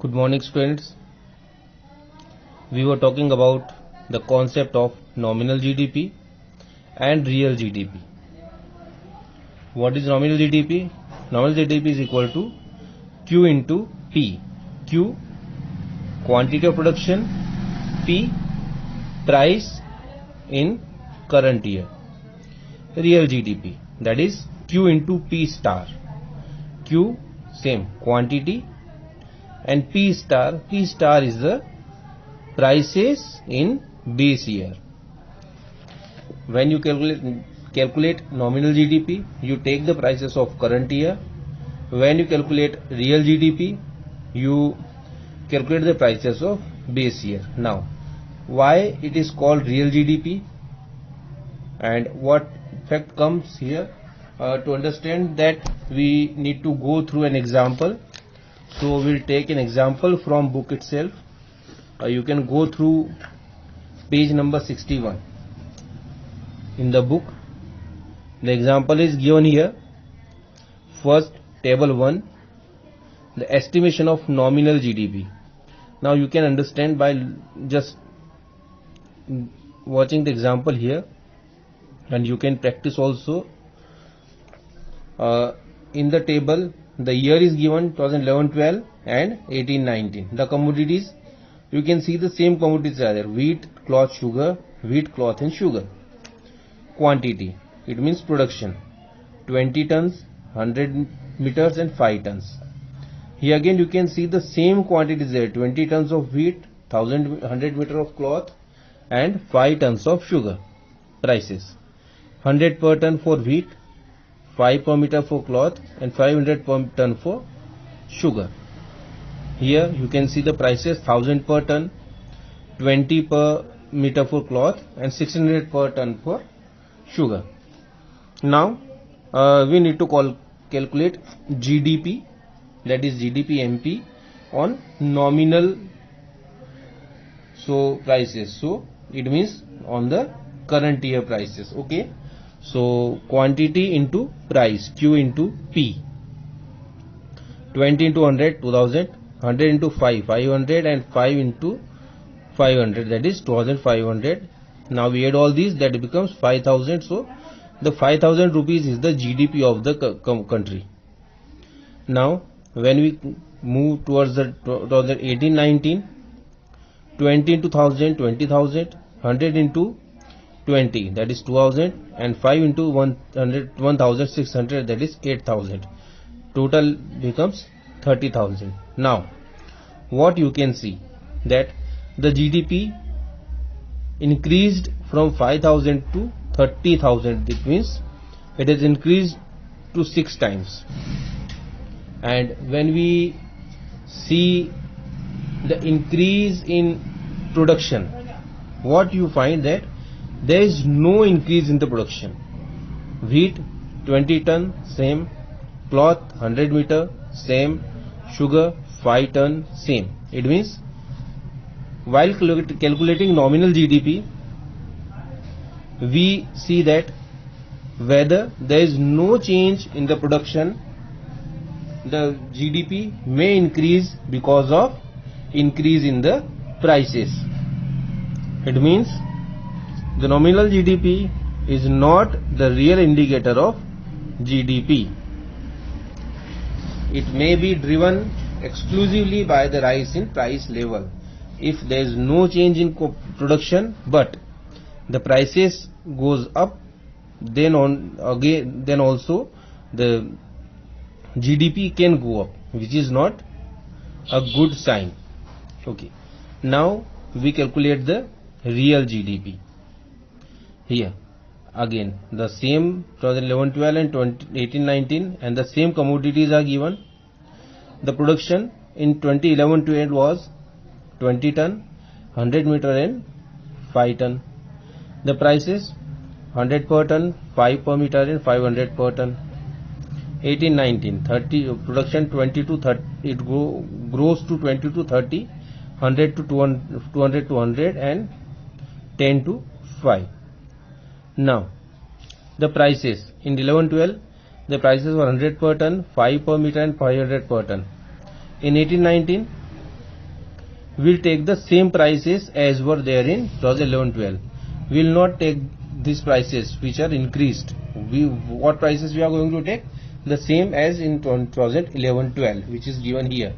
Good morning, students. We were talking about the concept of nominal GDP and real GDP. What is nominal GDP? Nominal GDP is equal to Q into P. Q, quantity of production. P, price in current year. Real GDP, that is Q into P star. Q, same quantity, and P star is the prices in base year. When you calculate nominal GDP, you take the prices of current year. When you calculate real GDP, you calculate the prices of base year. Now, why it is called real GDP and what fact comes here? To understand that, we need to go through an example. So we'll take an example from book itself. You can go through page number 61 in the book. The example is given here. First, table 1, the estimation of nominal GDP. Now you can understand by just watching the example here, and you can practice also. In the table, the year is given 2011-12 and 18-19. The commodities, you can see the same commodities are there: wheat, cloth, sugar, wheat, cloth and sugar. Quantity, it means production, 20 tons, 100 meters and 5 tons. Here again you can see the same quantities there: 20 tons of wheat, 100 meter of cloth and 5 tons of sugar. Prices, 100 per ton for wheat, 5 per meter for cloth and 500 per ton for sugar. Here you can see the prices: 1000 per ton, 20 per meter for cloth and 600 per ton for sugar. Now we need to calculate GDP, that is GDP MP, on nominal prices. So it means on the current year prices. Okay. So quantity into price, Q into P. 20 into 100, 2000, 100 into 5, 500 and 5 into 500, that is 2500. Now we add all these, that becomes 5000. So the 5000 rupees is the GDP of the country. Now when we move towards the 2018-19, 20 into 1000, 20,000, 100 into 20, that is 2000, and 5 into 100, 1600, that is 8000. Total becomes 30,000. Now what you can see, that the GDP increased from 5000 to 30,000. It means it has increased to 6 times. And when we see the increase in production, what you find, that there is no increase in the production. Wheat 20 ton, same. Cloth 100 meter, same. Sugar 5 ton, same. It means while calculating nominal GDP, we see that whether there is no change in the production, the GDP may increase because of increase in the prices. It means the nominal GDP is not the real indicator of GDP. It may be driven exclusively by the rise in price level. If there is no change in production but the prices goes up, then also the GDP can go up, which is not a good sign. Okay. Now we calculate the real GDP. Here again the same 2011-12 and 2018-19, and the same commodities are given. The production in 2011-12 was 20 ton, 100 meter and 5 ton. The prices 100 per ton, 5 per meter and 500 per ton. 18-19, 30 production 20 to 30, it grows to 20 to 30, 100 to 200 to 100 and 10 to 5. Now the prices in 11-12, the prices were 100 per ton, 5 per meter and 500 per ton. In 18-19, we'll take the same prices as were there in 2011-12. We will not take these prices which are increased. What prices we are going to take? The same as in 2011-12, which is given here.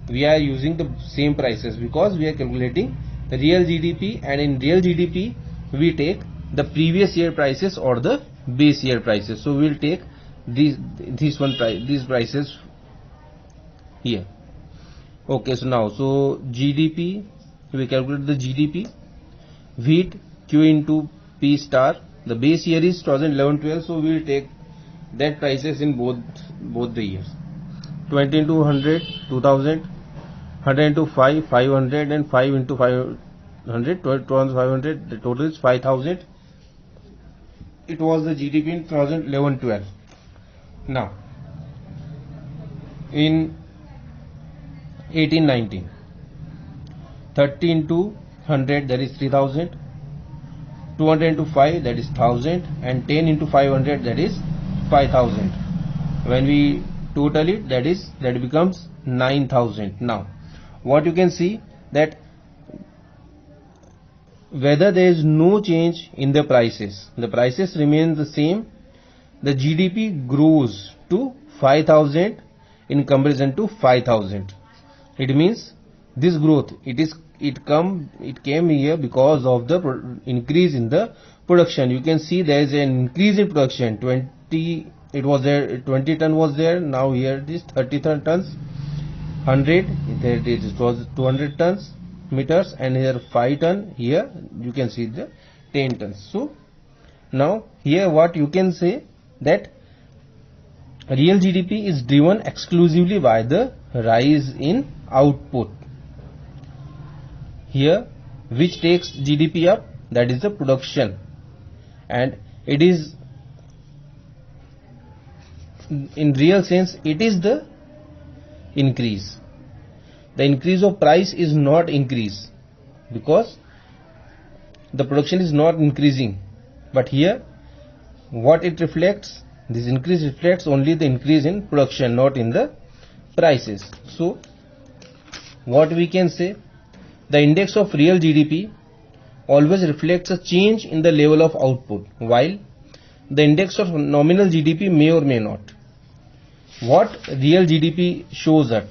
We are using the same prices because we are calculating the real GDP, and in real GDP we take the previous year prices or the base year prices. So we will take these prices here. Okay, so now GDP, we calculate the GDP, wheat Q into P star. The base year is 2011-12, so we will take that prices in both the years. 20 into 100, 2000, 100 into 5, 500, and 5 into 500, 2500. The total is 5000. It was the GDP in 2011-12. Now, in 18-19, 30 into 100, that is 3000, 200 into 5, that is 1000, and 10 into 500, that is 5000. When we total it, that becomes 9000. Now what you can see, that whether there is no change in the prices remain the same, the GDP grows to 5000 in comparison to 5000. It means this growth, it came here because of the increase in the production. You can see there is an increase in production. 20 ton was there, now here it is 30 tons. 100, there it was 200 tons meters, and here 5 ton, here you can see the 10 tons. So now here what you can say, that real GDP is driven exclusively by the rise in output. Here which takes GDP up, that is the production, and it is in real sense it is the increase. The increase of price is not increase because the production is not increasing, but here what it reflects, this increase reflects only the increase in production, not in the prices. So what we can say, the index of real GDP always reflects a change in the level of output, while the index of nominal GDP may or may not. What real GDP shows us?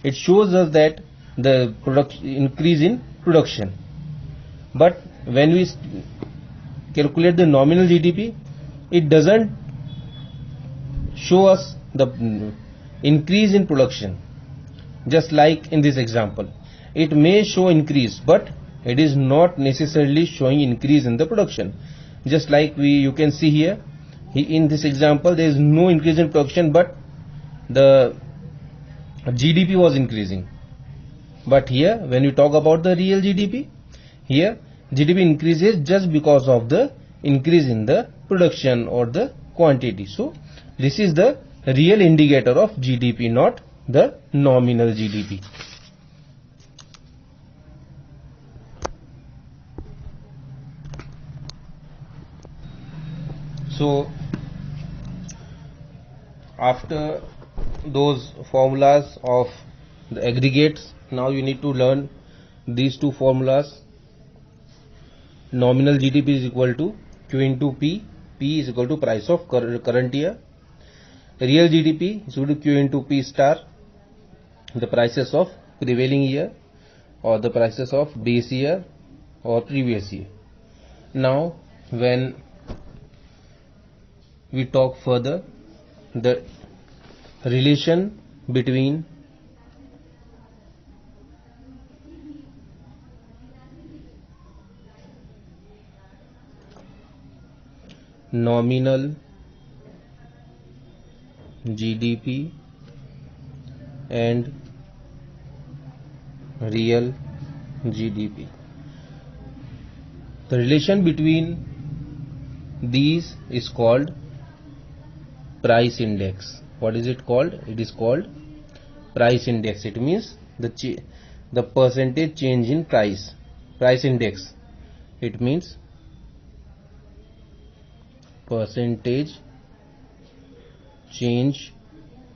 It shows us that the increase in production. But when we calculate the nominal GDP, it doesn't show us the increase in production. Just like in this example, it may show increase, but it is not necessarily showing increase in the production. Just like you can see here, in this example there is no increase in production, but the GDP was increasing. But here when you talk about the real GDP, here GDP increases just because of the increase in the production or the quantity. So this is the real indicator of GDP, not the nominal GDP. So after those formulas of the aggregates, now you need to learn these two formulas. Nominal GDP is equal to Q into P. P is equal to price of current year. Real GDP is equal to Q into P star, the prices of prevailing year or the prices of base year or previous year. Now when we talk further, the relation between nominal GDP and real GDP. The relation between these is called price index. What is it called? It is called price index. It means the percentage change in price. Price index, it means percentage change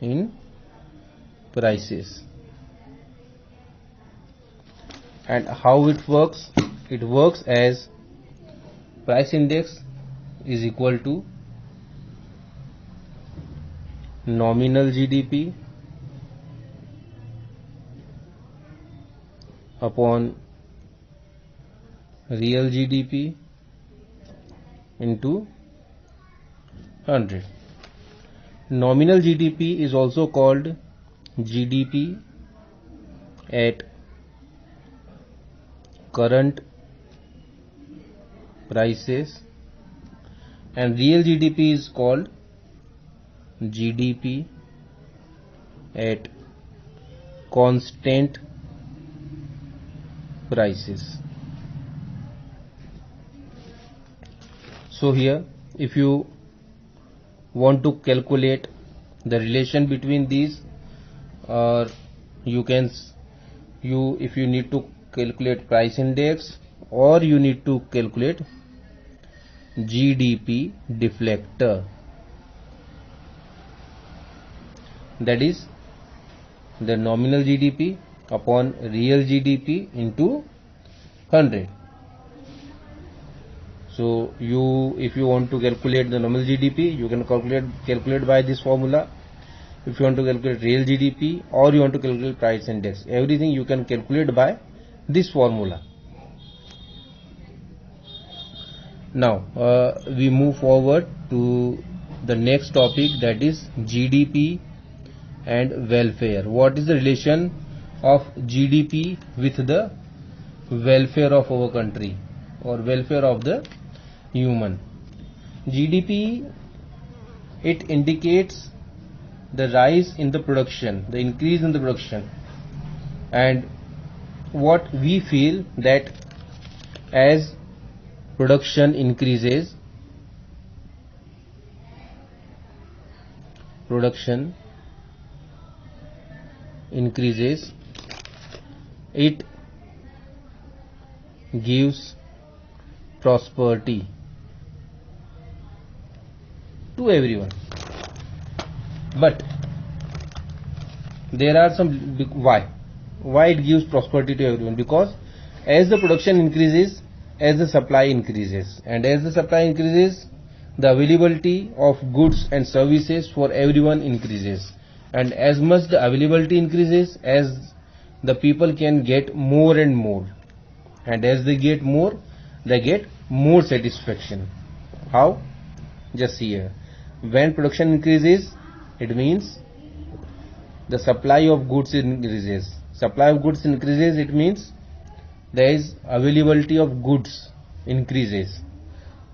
in prices. And how it works? It works as price index is equal to nominal GDP upon real GDP into 100. Nominal GDP is also called GDP at current prices, and real GDP is called GDP at constant prices. So here, if you want to calculate the relation between these, or if you need to calculate price index, or you need to calculate GDP deflector, that is the nominal GDP upon real GDP into 100. So if you want to calculate the nominal GDP, you can calculate by this formula. If you want to calculate real GDP, or you want to calculate price index, everything you can calculate by this formula. Now we move forward to the next topic, that is GDP and welfare. What is the relation of GDP with the welfare of our country, or welfare of the human? GDP, it indicates the rise in the production, the increase in the production, and what we feel that as production increases, it gives prosperity to everyone. But there are some why it gives prosperity to everyone? Because as the production increases, as the supply increases, and as the supply increases, the availability of goods and services for everyone increases, and as much the availability increases, as the people can get more and more, and as they get more satisfaction. How? Just see here. When production increases, it means the supply of goods increases. Supply of goods increases, it means there is availability of goods increases,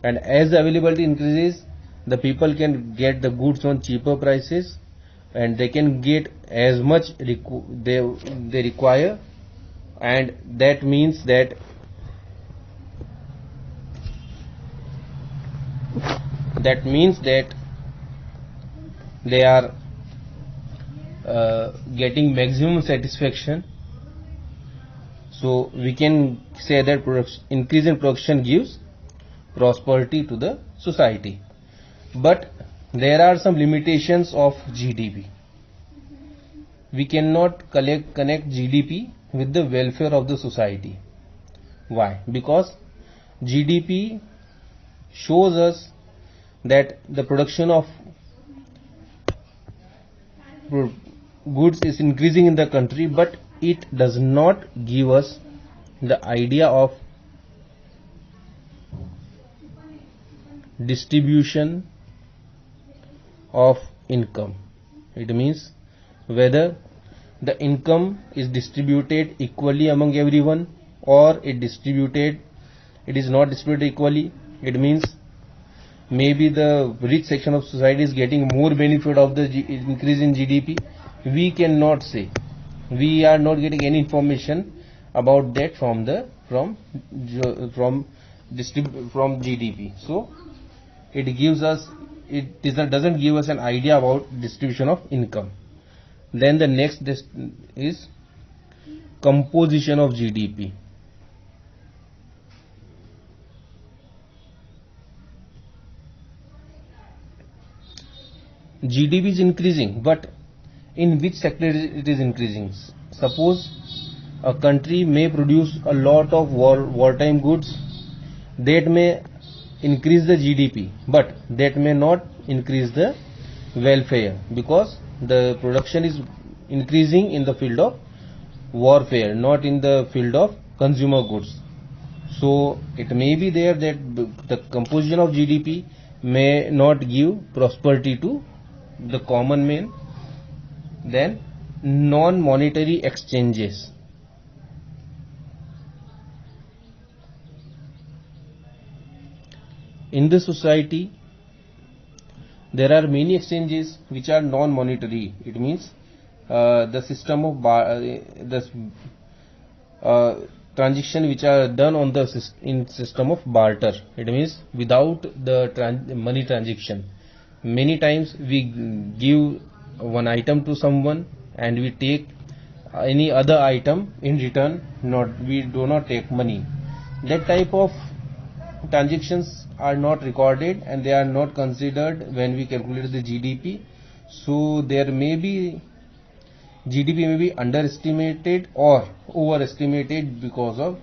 and as the availability increases, the people can get the goods on cheaper prices, and they can get as much they require, and that means that they are getting maximum satisfaction. So we can say that increase in production gives prosperity to the society. But there are some limitations of GDP. We cannot connect GDP with the welfare of the society. Why? Because GDP shows us that the production of goods is increasing in the country, but it does not give us the idea of distribution of income. It means whether the income is distributed equally among everyone, or it is not distributed equally. It means maybe the rich section of society is getting more benefit of the increase in GDP. We cannot say. We are not getting any information about that from GDP. So it doesn't give us an idea about distribution of income. Then the next is composition of GDP. GDP is increasing, but in which sector it is increasing? Suppose a country may produce a lot of wartime goods that may increase the GDP, but that may not increase the welfare, because the production is increasing in the field of warfare, not in the field of consumer goods. So it may be there that the composition of GDP may not give prosperity to the common man. Then non-monetary exchanges. In the society, there are many exchanges which are non-monetary. It means the system of transaction which are done on the system of barter. It means without the money transaction. Many times we give one item to someone and we take any other item in return. We do not take money. That type of transactions are not recorded and they are not considered when we calculate the GDP. So there may be GDP may be underestimated or overestimated, because of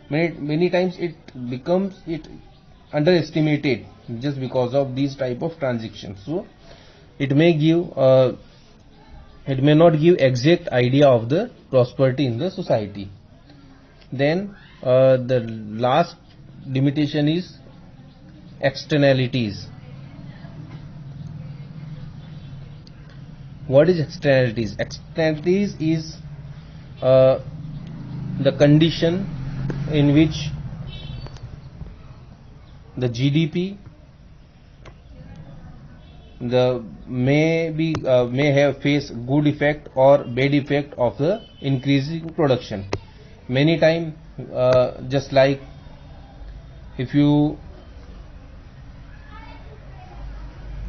many times it becomes underestimated just because of these type of transactions. So it may not give exact idea of the prosperity in the society. Then the last limitation is externalities. What is externalities? Externalities is the condition in which the GDP may have face good effect or bad effect of the increasing production. Many time, just like if you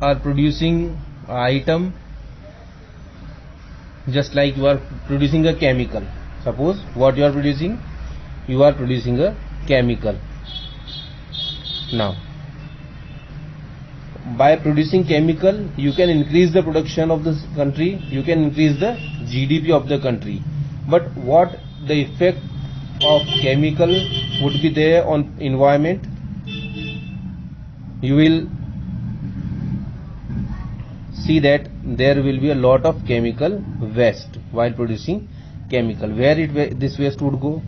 are producing an item, just like you are producing a chemical. Suppose what you are producing? You are producing a chemical. Now, by producing chemical, you can increase the production of this country, you can increase the GDP of the country. But what the effect of chemical would be there on environment? You will see that there will be a lot of chemical waste while producing chemical. Where this waste would go?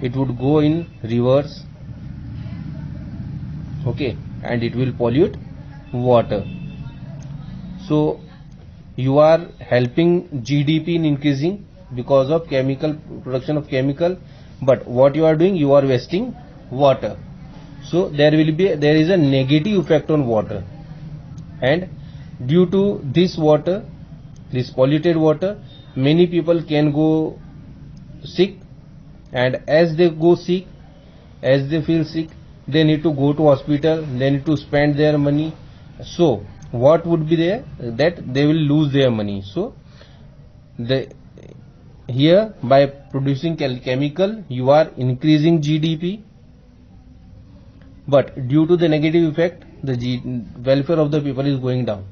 It would go in rivers, okay, and it will pollute water. So you are helping GDP in increasing because of production of chemical, but what you are doing, you are wasting water. So there is a negative effect on water, and due to this polluted water, many people can go sick, and as they go sick, as they feel sick, they need to go to hospital, they need to spend their money. So what would be there? That they will lose their money. So here by producing chemical, you are increasing GDP, but due to the negative effect, the welfare of the people is going down.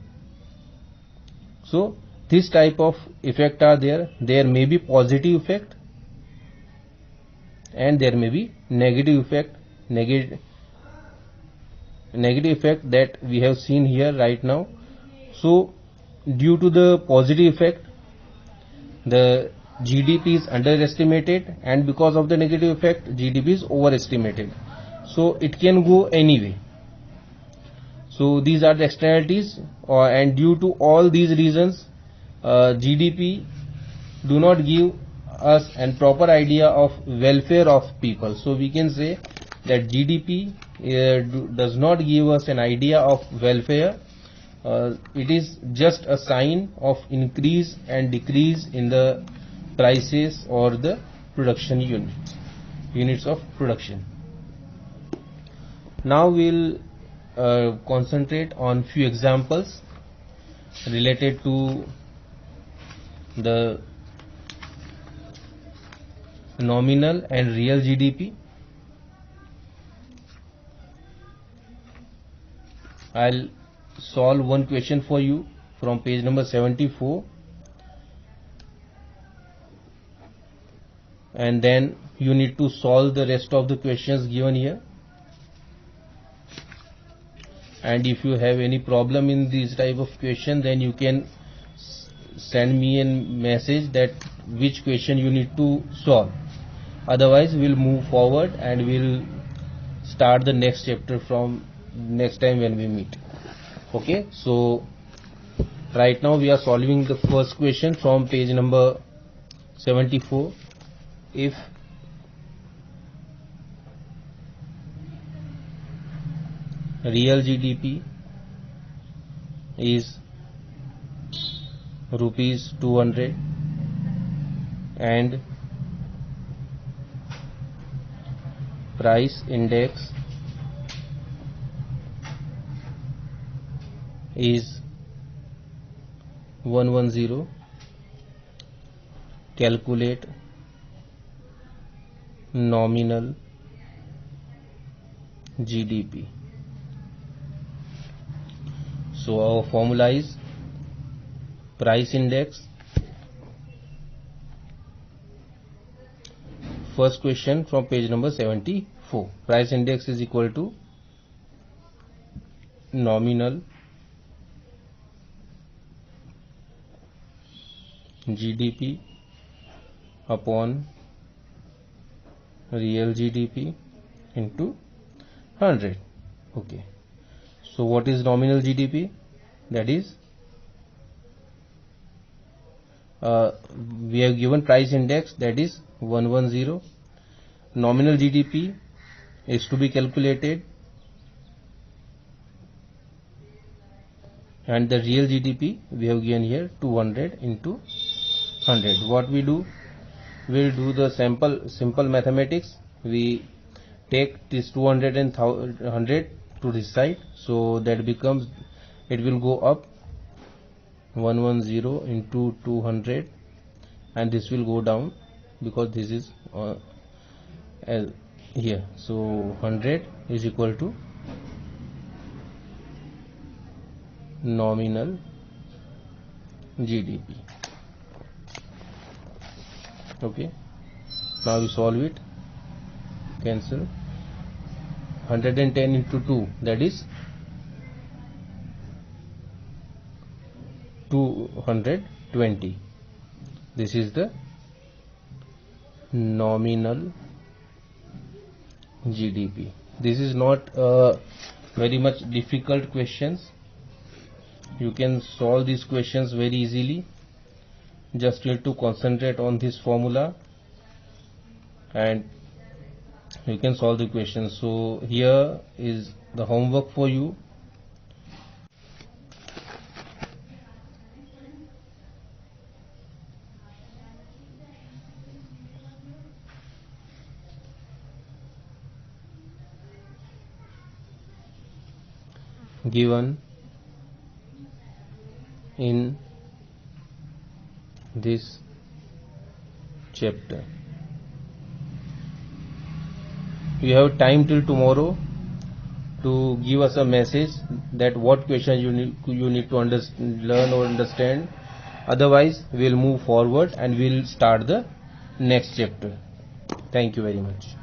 So this type of effect are there. There may be positive effect and there may be negative effect. Negative effect that we have seen here right now. So due to the positive effect, the GDP is underestimated, and because of the negative effect, GDP is overestimated. So it can go anyway. So these are the externalities, and due to all these reasons, GDP do not give us a proper idea of welfare of people. So we can say that GDP does not give us an idea of welfare. It is just a sign of increase and decrease in the prices or the production units of production. Now we'll concentrate on few examples related to the nominal and real GDP. I'll solve one question for you from page number 74. and then you need to solve the rest of the questions given here. And if you have any problem in this type of question, then you can send me a message that which question you need to solve. Otherwise we'll move forward and we'll start the next chapter from next time when we meet. Okay, so right now we are solving the first question from page number 74. If real GDP is rupees 200 and price index is 110, calculate nominal GDP. So our formula is price index. First question from page number 74. Price index is equal to nominal GDP upon real GDP into 100. Okay. So what is nominal GDP? That is, we have given price index, that is 110. Nominal GDP is to be calculated, and the real GDP we have given here 200 into 100. What we do? We'll do the simple mathematics. We take this 200 and 100 to this side, so that becomes, it will go up 110 into 200, and this will go down because this is here. So 100 is equal to nominal GDP. Okay, now we solve it. Cancel. 110 into 2, that is 220. This is the nominal GDP. This is not very much difficult questions. You can solve these questions very easily. Just need to concentrate on this formula and you can solve the question. So here is the homework for you. Given in this chapter, you have time till tomorrow to give us a message that what question you need to learn or understand. Otherwise we'll move forward and we'll start the next chapter. Thank you very much.